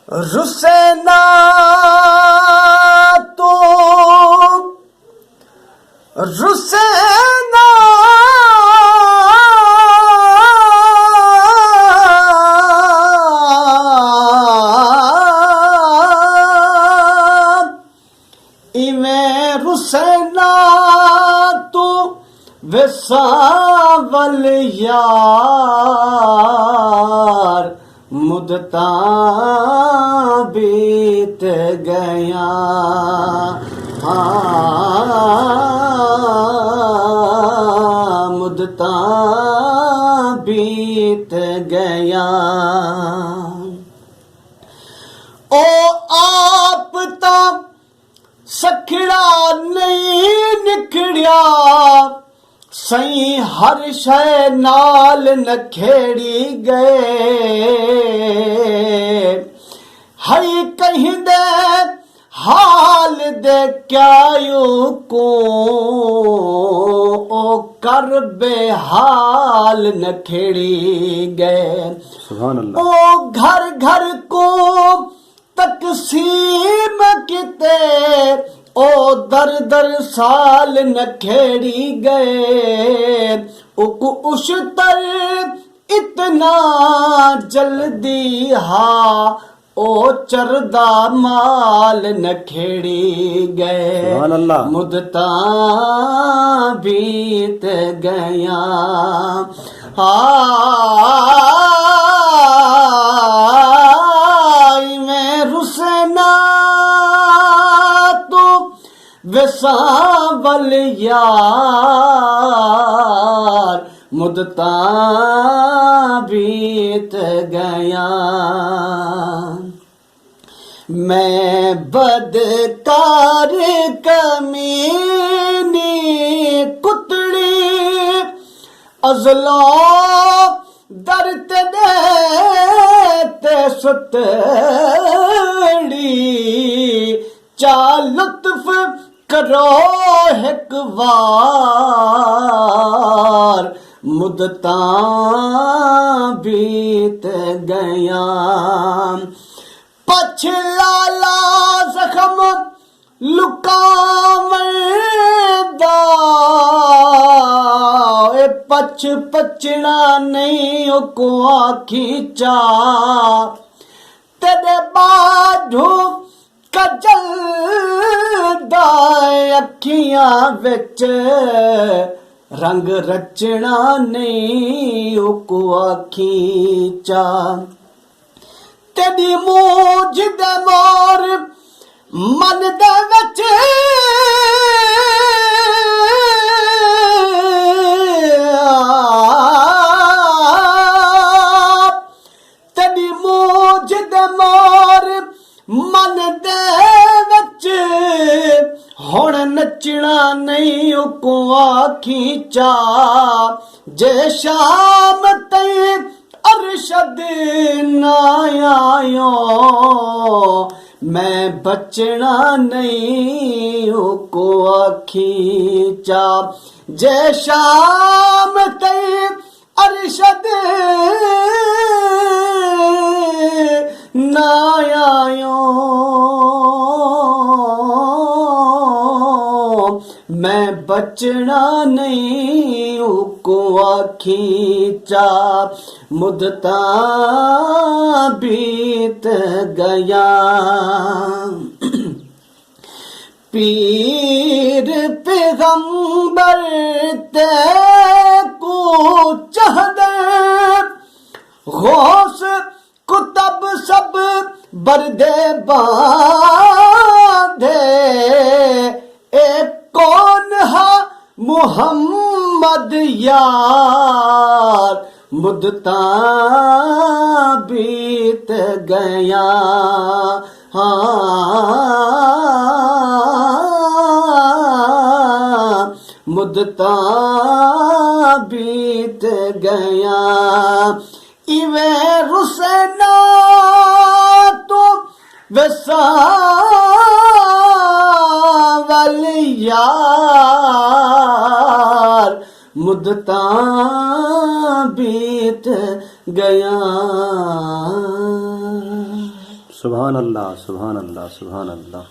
रुसेना तो रुसेना इवें रुसेना तो विसावल यार मुद्दता बीत गया मुद्दता बीत गया ओ आप ता सखड़ा नहीं निखड़िया सही हर शय नाल नखेड़ी गए हई कहीं दे हाल दे क्या को ओ कर बेहाल नखेड़ी गए सुभान अल्लाह। ओ घर घर को तकसीम किते ओ दर दर साल नखेड़ी गए उशतर इतना जल्दी हा ओ चरदा माल नखेड़ी गए मुद्दता बीत गया मैं रुसना तो विसावल यार मुद्दता बीत गया मैं बदकार कमीनी कुतड़ी अजलो दर्द देते सुतड़ी चा लुत्फ करो एक बार मुद्दता बीत गया पछलाला जख्म लुकावदा पछ पचना नहीं को खींचा तेरे बाधू कजल अखियां विच रंग रचना नहीं को खींचा तेरी मूझ दे मोर मन दे विच तेरी मूझ दे मोर मन दे विच हुण नचना नहीं को खींचा जे शाम तई अरशद ना आयो मैं बचना नहीं को खींचा जे शाम तई अरशद ना आयो मैं बचना नहीं को खींचा मुद्दता बीत गया पीर पैगंबर ते को चाहदे गौस कुतब सब बरदे बांधे एक कौन हा मुहम्मद यार मुद्दता बीत गया मुद्दता बीत गया इवे रुसना तो वसावल यार मुद्दता बीत गया। सुभान अल्लाह, सुभान अल्लाह, सुभान अल्लाह।